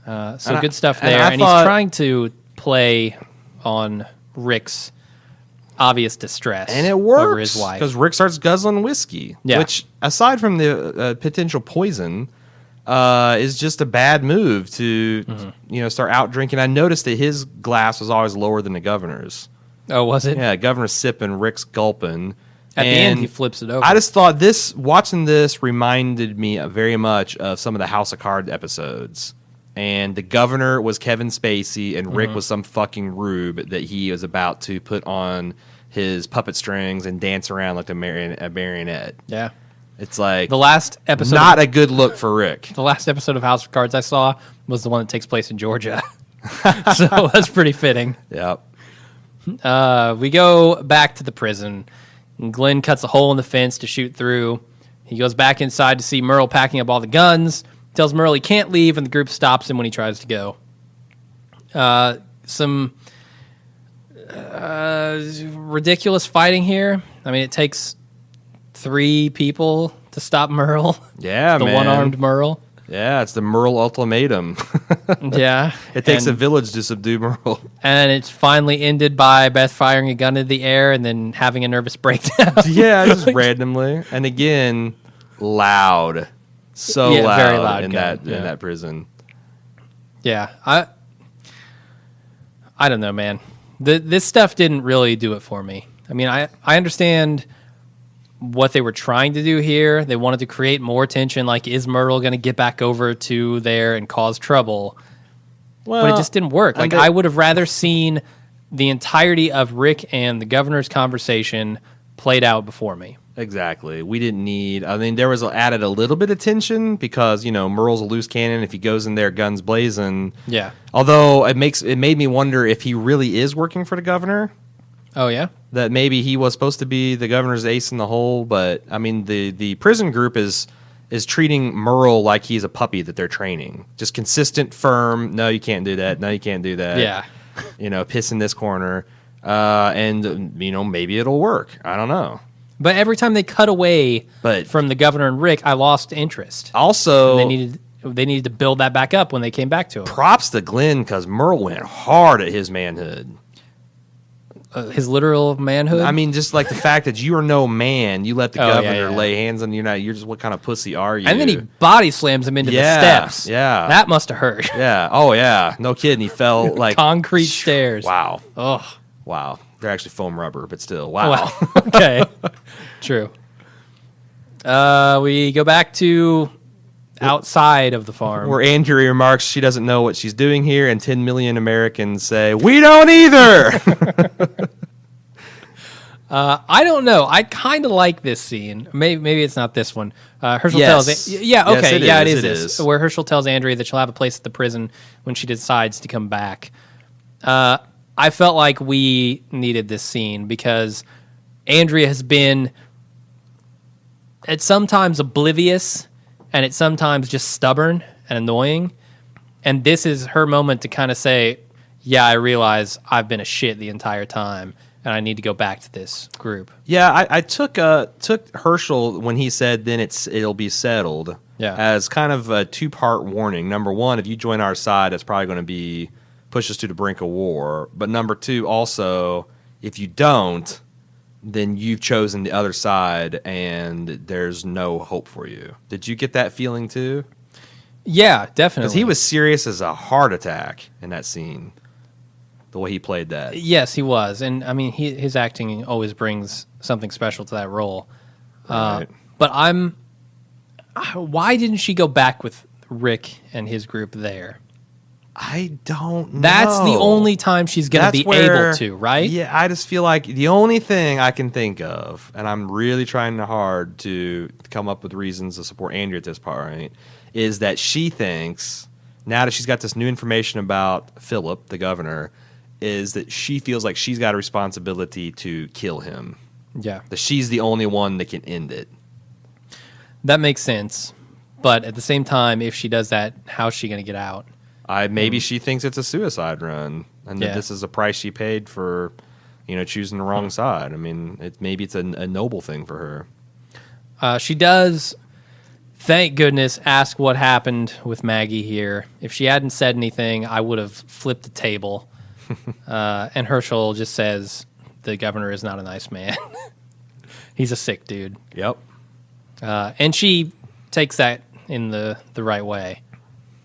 Speaker 2: So
Speaker 1: And
Speaker 2: good stuff
Speaker 1: and
Speaker 2: there.
Speaker 1: I
Speaker 2: And
Speaker 1: thought-
Speaker 2: he's trying to play on Rick's obvious distress
Speaker 1: And it
Speaker 2: over
Speaker 1: works
Speaker 2: his wife.
Speaker 1: because Rick starts guzzling whiskey,
Speaker 2: Yeah.
Speaker 1: which, aside from the potential poison, is just a bad move to start out drinking. I noticed that his glass was always lower than the governor's.
Speaker 2: Oh, was it?
Speaker 1: Yeah, governor's sipping, Rick's gulping.
Speaker 2: At the end, he flips it over.
Speaker 1: I just thought watching this reminded me very much of some of the House of Cards episodes. And the governor was Kevin Spacey, and Rick was some fucking rube that he was about to put on his puppet strings and dance around like a marionette.
Speaker 2: Yeah.
Speaker 1: It's like
Speaker 2: The last episode
Speaker 1: not a good look for Rick.
Speaker 2: The last episode of House of Cards I saw was the one that takes place in Georgia. So that's pretty fitting.
Speaker 1: Yep.
Speaker 2: We go back to the prison. And Glenn cuts a hole in the fence to shoot through. He goes back inside to see Merle packing up all the guns. Tells Merle he can't leave, and the group stops him when he tries to go. Some ridiculous fighting here. I mean, it takes 3 people to stop Merle.
Speaker 1: Yeah,
Speaker 2: The
Speaker 1: man.
Speaker 2: one-armed Merle.
Speaker 1: Yeah, it's the Merle ultimatum.
Speaker 2: Yeah.
Speaker 1: It takes a village to subdue Merle.
Speaker 2: And it's finally ended by Beth firing a gun into the air and then having a nervous breakdown.
Speaker 1: Yeah, just randomly. And again, loud. So
Speaker 2: Yeah,
Speaker 1: loud,
Speaker 2: very loud
Speaker 1: in
Speaker 2: gun,
Speaker 1: that in that prison.
Speaker 2: Yeah. I don't know, man. This stuff didn't really do it for me. I mean, I understand what they were trying to do here. They wanted to create more tension, like, is Myrtle going to get back over to there and cause trouble?
Speaker 1: Well,
Speaker 2: But it just didn't work. Like, I would have rather seen the entirety of Rick and the governor's conversation played out before me.
Speaker 1: Exactly. We didn't need. I mean, there was added a little bit of tension because Merle's a loose cannon. If he goes in there, guns blazing.
Speaker 2: Yeah.
Speaker 1: Although it made me wonder if he really is working for the governor.
Speaker 2: Oh, yeah?
Speaker 1: That maybe he was supposed to be the governor's ace in the hole, but I mean the prison group is treating Merle like he's a puppy that they're training. Just consistent, firm. No, you can't do that. No, you can't do that.
Speaker 2: Yeah.
Speaker 1: Piss in this corner, and maybe it'll work. I don't know.
Speaker 2: But every time they cut away from the governor and Rick, I lost interest.
Speaker 1: Also,
Speaker 2: And they needed to build that back up when they came back to him.
Speaker 1: props to Glenn because Merle went hard at his manhood.
Speaker 2: His literal manhood?
Speaker 1: I mean, just like the fact that you are no man, you let the governor
Speaker 2: yeah.
Speaker 1: lay hands on you. You're just, what kind of pussy are you?
Speaker 2: And then he body slams him into the steps.
Speaker 1: Yeah.
Speaker 2: That must have hurt.
Speaker 1: Yeah. Oh, yeah. No kidding. He fell like
Speaker 2: Concrete stairs.
Speaker 1: Wow.
Speaker 2: Oh.
Speaker 1: Wow. They're actually foam rubber, but still. Wow.
Speaker 2: Wow. Okay. True. We go back to outside of the farm.
Speaker 1: Where Andrea remarks she doesn't know what she's doing here, and 10 million Americans say, we don't either.
Speaker 2: I don't know. I kind of like this scene. Maybe it's not this one. Herschel
Speaker 1: Yes.
Speaker 2: tells... Yeah,
Speaker 1: Yes,
Speaker 2: okay.
Speaker 1: it
Speaker 2: Yeah,
Speaker 1: is,
Speaker 2: it is. Where Herschel tells Andrea that she'll have a place at the prison when she decides to come back. I felt like we needed this scene because Andrea has been at sometimes oblivious and it's sometimes just stubborn and annoying. And this is her moment to kind of say, yeah, I realize I've been a shit the entire time and I need to go back to this group.
Speaker 1: Yeah, I took Herschel when he said then it'll be settled as kind of a two-part warning. Number one, if you join our side, it's probably going to be push us to the brink of war. But number two, also, if you don't, then you've chosen the other side and there's no hope for you. Did you get that feeling too?
Speaker 2: Yeah, definitely.
Speaker 1: Because he was serious as a heart attack in that scene, the way he played that.
Speaker 2: Yes, he was. And, I mean, his acting always brings something special to that role.
Speaker 1: Right.
Speaker 2: But why didn't she go back with Rick and his group there?
Speaker 1: I don't know.
Speaker 2: That's the only time she's going to be able to, right?
Speaker 1: Yeah, I just feel like the only thing I can think of, and I'm really trying hard to come up with reasons to support Andrea at this point, is that she thinks, now that she's got this new information about Philip, the governor, is that she feels like she's got a responsibility to kill him.
Speaker 2: Yeah.
Speaker 1: That she's the only one that can end it.
Speaker 2: That makes sense. But at the same time, if she does that, how's she going to get out?
Speaker 1: Maybe she thinks it's a suicide run, and that this is a price she paid for, choosing the wrong side. I mean, maybe it's a noble thing for
Speaker 2: her. She does, thank goodness, ask what happened with Maggie here. If she hadn't said anything, I would have flipped the table. And Herschel just says, the governor is not a nice man. He's a sick dude.
Speaker 1: Yep.
Speaker 2: And she takes that in the right way.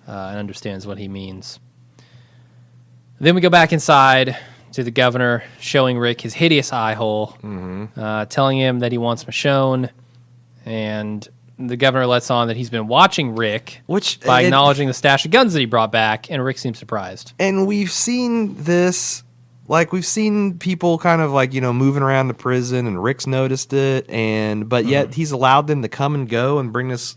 Speaker 2: And understands what he means. Then we go back inside to the governor, showing Rick his hideous eye hole, telling him that he wants Michonne, and the governor lets on that he's been watching Rick by acknowledging the stash of guns that he brought back, and Rick seems surprised.
Speaker 1: And we've seen this, we've seen people kind of moving around the prison, and Rick's noticed it, but yet he's allowed them to come and go and bring this.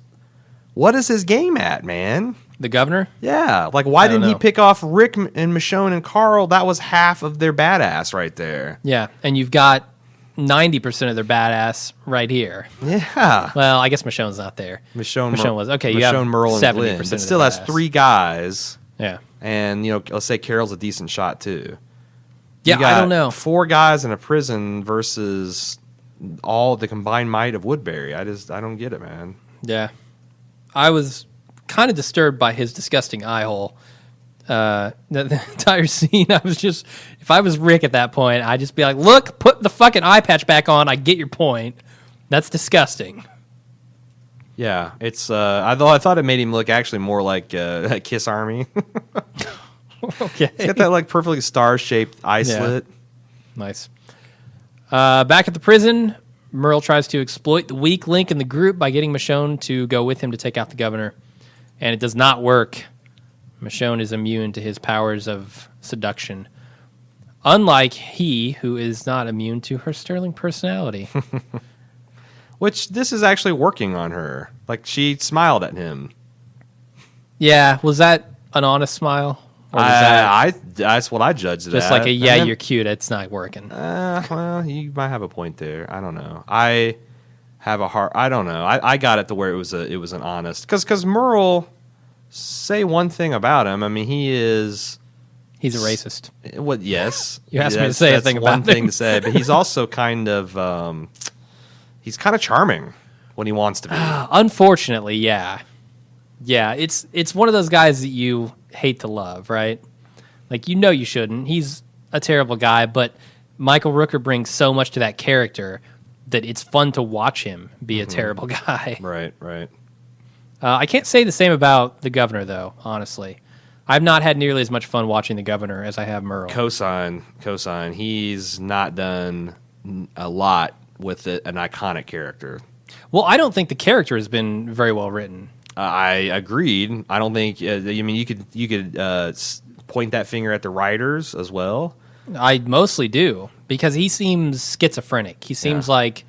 Speaker 1: What is his game at, man?
Speaker 2: The governor?
Speaker 1: Yeah. Why didn't he pick off Rick and Michonne and Carl? That was half of their badass right there.
Speaker 2: Yeah, and you've got 90% of their badass right here.
Speaker 1: Yeah.
Speaker 2: Well, I guess Michonne's not there. Michonne was. Okay, you have
Speaker 1: Merle,
Speaker 2: 70%.
Speaker 1: And Glenn, but still, that's three guys.
Speaker 2: Yeah.
Speaker 1: And, let's say Carol's a decent shot, too.
Speaker 2: Yeah, I don't know.
Speaker 1: 4 guys in a prison versus all the combined might of Woodbury. I don't get it, man.
Speaker 2: Yeah. I was kind of disturbed by his disgusting eye hole. The entire scene, I was just, if I was Rick at that point, I'd just be like, look, put the fucking eye patch back on. I get your point. That's disgusting.
Speaker 1: Yeah, it's. I thought it made him look actually more like a Kiss Army.
Speaker 2: Okay.
Speaker 1: He's got that like perfectly star-shaped eye slit.
Speaker 2: Nice. Back at the prison, Merle tries to exploit the weak link in the group by getting Michonne to go with him to take out the governor. And it does not work. Michonne is immune to his powers of seduction. Unlike he, who is not immune to her sterling personality.
Speaker 1: Which this is actually working on her. Like, she smiled at him.
Speaker 2: Yeah, was that an honest smile? Or was
Speaker 1: that's what I judged it
Speaker 2: just
Speaker 1: as.
Speaker 2: like you're cute, it's not working?
Speaker 1: Well, you might have a point there. I don't know. I don't know. I got it to where it was an honest. Because Merle, say one thing about him. I mean, he's
Speaker 2: a racist.
Speaker 1: What? Yes.
Speaker 2: You asked me to say a thing about him.
Speaker 1: That's one thing to say, but he's also kind of he's kind of charming when he wants to be.
Speaker 2: Unfortunately, yeah. Yeah, it's one of those guys that you hate to love, right? Like, you shouldn't. He's a terrible guy, but Michael Rooker brings so much to that character that it's fun to watch him be a terrible guy.
Speaker 1: Right.
Speaker 2: I can't say the same about the governor, though, honestly. I've not had nearly as much fun watching the governor as I have Merle.
Speaker 1: Cosign. He's not done a lot with an iconic character.
Speaker 2: Well, I don't think the character has been very well written.
Speaker 1: I agreed. I don't think. I mean, you could point that finger at the writers as well.
Speaker 2: I mostly do, because he seems schizophrenic. He seems like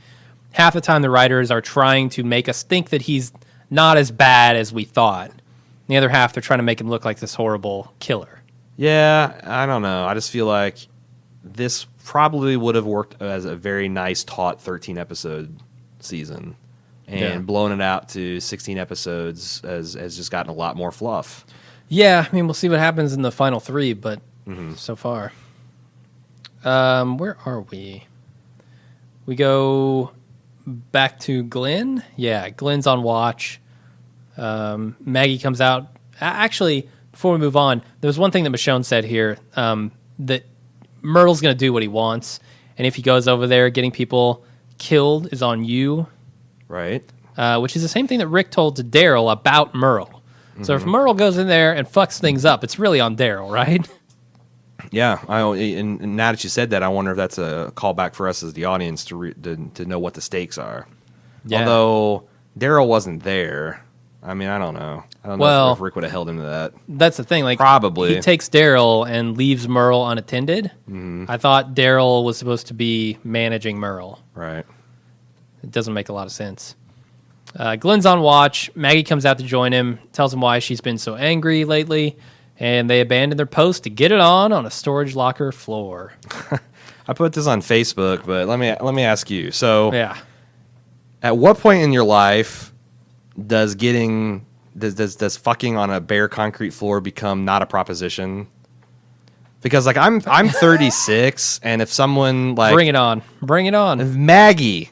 Speaker 2: half the time the writers are trying to make us think that he's not as bad as we thought. The other half, they're trying to make him look like this horrible killer.
Speaker 1: Yeah, I don't know. I just feel like this probably would have worked as a very nice, taut 13-episode season. And blown it out to 16 episodes has just gotten a lot more fluff.
Speaker 2: Yeah, I mean, we'll see what happens in the final 3, but so far. Where are we? We go back to Glenn. Yeah, Glenn's on watch. Maggie comes out. Actually, before we move on, there was one thing that Michonne said here, that Myrtle's going to do what he wants, and if he goes over there getting people killed is on you.
Speaker 1: Right.
Speaker 2: Which is the same thing that Rick told to Daryl about Merle. So if Merle goes in there and fucks things up, it's really on Daryl, right?
Speaker 1: Yeah. And now that you said that, I wonder if that's a callback for us as the audience to know what the stakes are. Yeah. Although Daryl wasn't there. I mean, I don't know. I don't know if Rick would have held him to that.
Speaker 2: That's the thing. Like,
Speaker 1: probably.
Speaker 2: He takes Daryl and leaves Merle unattended. I thought Daryl was supposed to be managing Merle.
Speaker 1: Right.
Speaker 2: It doesn't make a lot of sense. Glenn's on watch. Maggie comes out to join him, tells him why she's been so angry lately, and they abandon their post to get it on a storage locker floor.
Speaker 1: I put this on Facebook, but let me ask you. So,
Speaker 2: yeah,
Speaker 1: at what point in your life does fucking on a bare concrete floor become not a proposition? Because like I'm 36, and if someone like
Speaker 2: bring it on,
Speaker 1: if Maggie.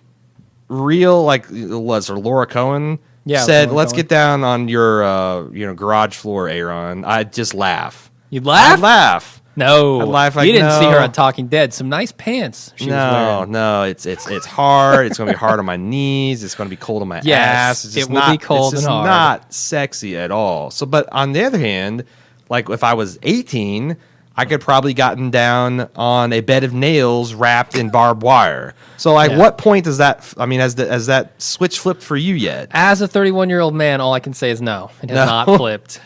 Speaker 1: Real like was or Laura Cohen said,
Speaker 2: Laura
Speaker 1: "Let's
Speaker 2: Cohen.
Speaker 1: Get down on your garage floor, Aaron." I'd just laugh.
Speaker 2: You'd laugh?
Speaker 1: I'd laugh.
Speaker 2: No,
Speaker 1: I'd laugh. Like,
Speaker 2: you didn't see her
Speaker 1: no.
Speaker 2: on Talking Dead. Some nice pants she was wearing.
Speaker 1: No, it's hard. It's gonna be hard on my knees. It's gonna be cold on my ass. It's just
Speaker 2: it will be cold
Speaker 1: it's just
Speaker 2: and hard.
Speaker 1: Not sexy at all. So, but on the other hand, like if I was 18. I could probably gotten down on a bed of nails wrapped in barbed wire. So, like, what point does that? I mean, has that switch flipped for you yet?
Speaker 2: As a 31-year-old man, all I can say is no. It has not flipped.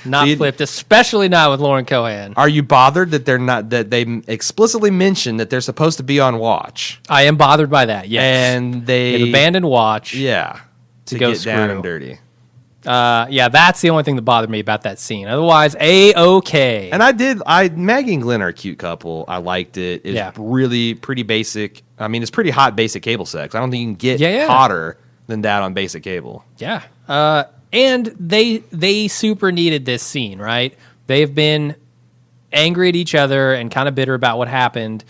Speaker 2: Not flipped, especially not with Lauren Cohan.
Speaker 1: Are you bothered that they explicitly mentioned that they're supposed to be on watch?
Speaker 2: I am bothered by that. Yes,
Speaker 1: and they've
Speaker 2: abandoned watch.
Speaker 1: Yeah, to
Speaker 2: go
Speaker 1: get down and dirty.
Speaker 2: Yeah, that's the only thing that bothered me about that scene. Otherwise, A-okay.
Speaker 1: And Maggie and Glenn are a cute couple. I liked it. It's really pretty basic. I mean, it's pretty hot basic cable sex. I don't think you can get hotter than that on basic cable.
Speaker 2: Yeah. And they super needed this scene, right? They've been angry at each other and kind of bitter about what happened,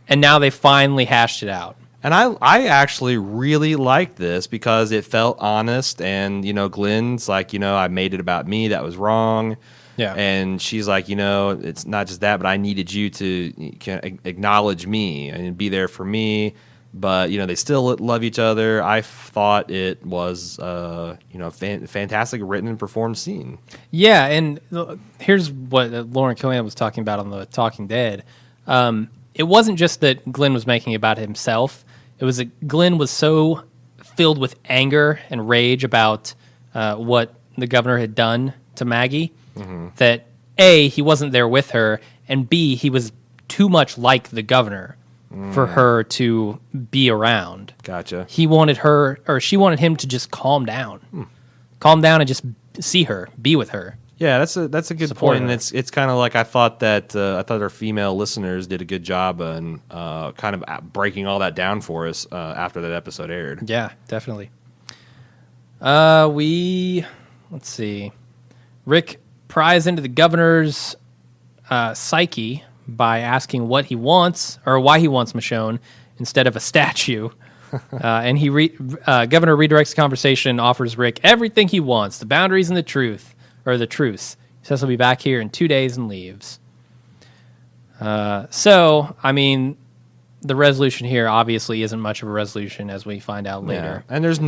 Speaker 2: and now they finally hashed it out.
Speaker 1: And I actually really liked this because it felt honest. And, Glenn's like, I made it about me. That was wrong.
Speaker 2: Yeah.
Speaker 1: And she's like, it's not just that, but I needed you to acknowledge me and be there for me. But, they still love each other. I thought it was, fantastic written and performed scene.
Speaker 2: Yeah, and here's what Lauren Killian was talking about on the Talking Dead. It wasn't just that Glenn was making it about himself. It was that Glenn was so filled with anger and rage about what the governor had done to Maggie that A, he wasn't there with her, and B, he was too much like the governor for her to be around.
Speaker 1: Gotcha.
Speaker 2: He wanted her, or she wanted him to just calm down. Calm down and just see her, be with her.
Speaker 1: Yeah, that's a good
Speaker 2: Support
Speaker 1: point.
Speaker 2: her.
Speaker 1: And it's kind of like I thought our female listeners did a good job in kind of breaking all that down for us after that episode aired.
Speaker 2: Yeah, definitely. Let's see. Rick pries into the governor's psyche by asking what he wants or why he wants Michonne instead of a statue. And Governor redirects the conversation and offers Rick everything he wants, the boundaries and the truth. He says he'll be back here in 2 days and leaves. So, I mean, the resolution here obviously isn't much of a resolution, as we find out later.
Speaker 1: Yeah. And there's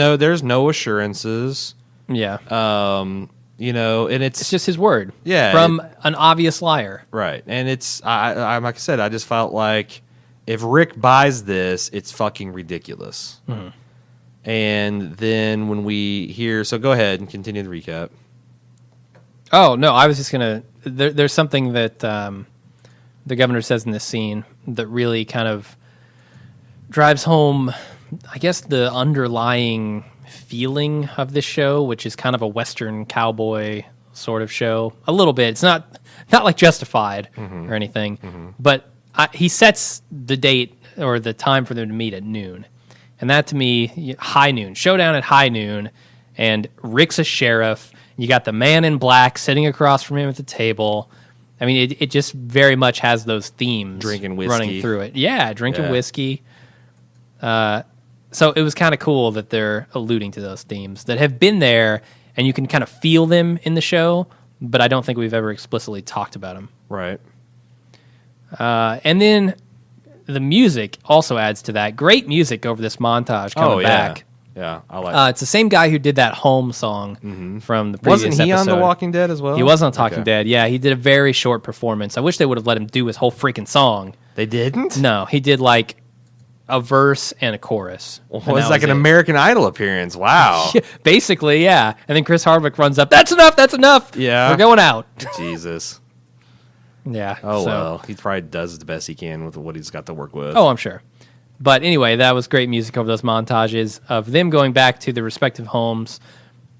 Speaker 1: no assurances.
Speaker 2: Yeah.
Speaker 1: And
Speaker 2: It's just his word.
Speaker 1: Yeah.
Speaker 2: From an obvious liar.
Speaker 1: Right. And it's, I like I said, I just felt like if Rick buys this, it's fucking ridiculous.
Speaker 2: Mm-hmm.
Speaker 1: And then when we hear, so go ahead and continue the recap.
Speaker 2: Oh, no, I was just going to... There's something that the governor says in this scene that really kind of drives home, I guess, the underlying feeling of this show, which is kind of a Western cowboy sort of show. A little bit. It's not like Justified or anything, but he sets the date or the time for them to meet at noon. And that, to me, high noon. Showdown at high noon, and Rick's a sheriff. You got the man in black sitting across from him at the table. I mean, it just very much has those themes
Speaker 1: Drinking whiskey.
Speaker 2: running through it. Yeah, drinking
Speaker 1: Yeah.
Speaker 2: whiskey. So it was kind of cool that they're alluding to those themes that have been there, and you can kind of feel them in the show, but I don't think we've ever explicitly talked about them.
Speaker 1: Right.
Speaker 2: And then the music also adds to that. Great music over this montage coming back.
Speaker 1: Yeah, I like
Speaker 2: It's the same guy who did that Home song from the previous
Speaker 1: Wasn't he on The
Speaker 2: episode.
Speaker 1: Walking Dead as well?
Speaker 2: He was on Talking
Speaker 1: Okay.
Speaker 2: Dead. Yeah, he did a very short performance. I wish they would have let him do his whole freaking song.
Speaker 1: They didn't?
Speaker 2: No, he did like a verse and a chorus.
Speaker 1: Well,
Speaker 2: And
Speaker 1: it was
Speaker 2: that
Speaker 1: like an
Speaker 2: it.
Speaker 1: American Idol appearance. Wow.
Speaker 2: Basically, yeah. And then Chris Hardwick runs up. That's enough. That's enough.
Speaker 1: Yeah.
Speaker 2: We're going out.
Speaker 1: Jesus.
Speaker 2: Yeah.
Speaker 1: Oh,
Speaker 2: so-
Speaker 1: well. He probably does the best he can with what he's got to work with.
Speaker 2: Oh, I'm sure. But anyway, that was great music over those montages of them going back to their respective homes.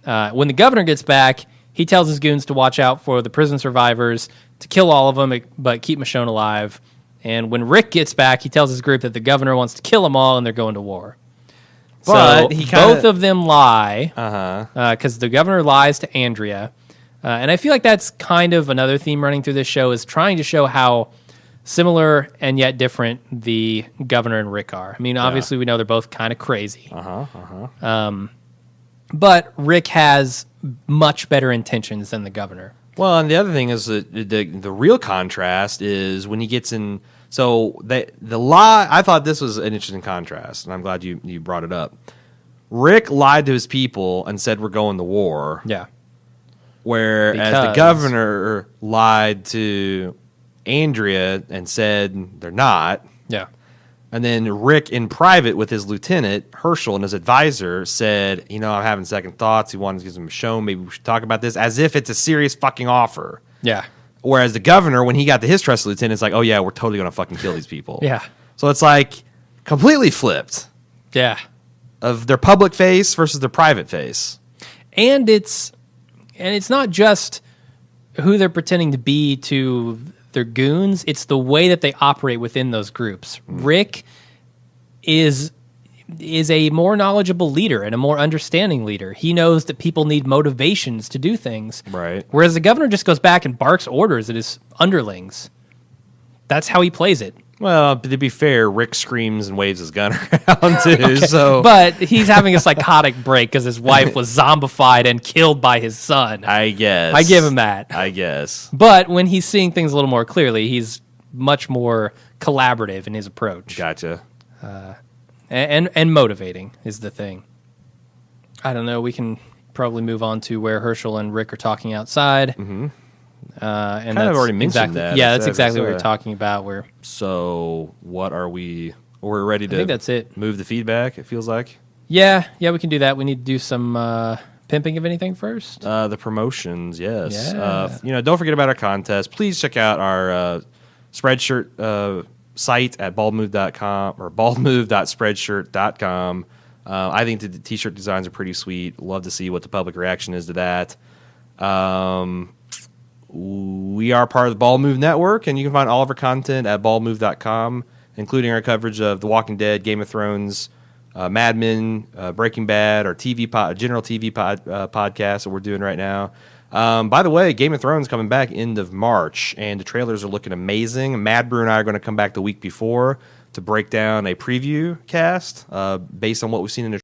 Speaker 2: When the governor gets back, he tells his goons to watch out for the prison survivors, to kill all of them, but keep Michonne alive. And when Rick gets back, he tells his group that the governor wants to kill them all and they're going to war.
Speaker 1: But
Speaker 2: so
Speaker 1: he kinda-
Speaker 2: both of them lie
Speaker 1: Uh-huh.
Speaker 2: because the governor lies to Andrea. And I feel like that's kind of another theme running through this show, is trying to show how similar and yet different the governor and Rick are. I mean, obviously we know they're both kind of crazy. But Rick has much better intentions than the governor.
Speaker 1: Well, and the other thing is that the real contrast is when he gets in. So the lie. I thought this was an interesting contrast, and I'm glad you brought it up. Rick lied to his people and said we're going to war.
Speaker 2: Yeah.
Speaker 1: Whereas the
Speaker 2: Because-
Speaker 1: governor lied to Andrea and said they're not.
Speaker 2: Yeah.
Speaker 1: And then Rick, in private with his lieutenant, Herschel, and his advisor, said, I'm having second thoughts. He wanted to give him a show. Maybe we should talk about this, as if it's a serious fucking offer.
Speaker 2: Yeah.
Speaker 1: Whereas the governor, when he got to his trusted lieutenant, it's like, oh, yeah, we're totally going to fucking kill these people.
Speaker 2: Yeah.
Speaker 1: So it's like completely flipped
Speaker 2: Yeah.
Speaker 1: of their public face versus their private face.
Speaker 2: And it's not just who they're pretending to be to their goons, it's the way that they operate within those groups. Rick is a more knowledgeable leader and a more understanding leader. He knows that people need motivations to do things.
Speaker 1: Right.
Speaker 2: Whereas the governor just goes back and barks orders at his underlings. That's how he plays it.
Speaker 1: Well, to be fair, Rick screams and waves his gun around too. So,
Speaker 2: But he's having a psychotic break because his wife was zombified and killed by his son.
Speaker 1: I guess
Speaker 2: I give him that.
Speaker 1: I guess.
Speaker 2: But when he's seeing things a little more clearly, he's much more collaborative in his approach.
Speaker 1: Gotcha.
Speaker 2: And motivating is the thing. I don't know. We can probably move on to where Herschel and Rick are talking outside. Mm-hmm. And
Speaker 1: Kind of already mentioned that.
Speaker 2: Yeah, that's exactly what we're talking about.
Speaker 1: So, what are we? We're ready to.
Speaker 2: I think that's it.
Speaker 1: Move the feedback. It feels like.
Speaker 2: Yeah, we can do that. We need to do some pimping of anything first.
Speaker 1: The promotions, yes.
Speaker 2: Yeah.
Speaker 1: Don't forget about our contest. Please check out our Spreadshirt site at baldmove.com or baldmove.spreadshirt.com. I think the t-shirt designs are pretty sweet. Love to see what the public reaction is to that. We are part of the Bald Move Network, and you can find all of our content at baldmove.com, including our coverage of The Walking Dead, Game of Thrones, Mad Men, Breaking Bad, our general TV podcast that we're doing right now. By the way, Game of Thrones coming back end of March, and the trailers are looking amazing. Mad Brew and I are going to come back the week before to break down a preview cast based on what we've seen in the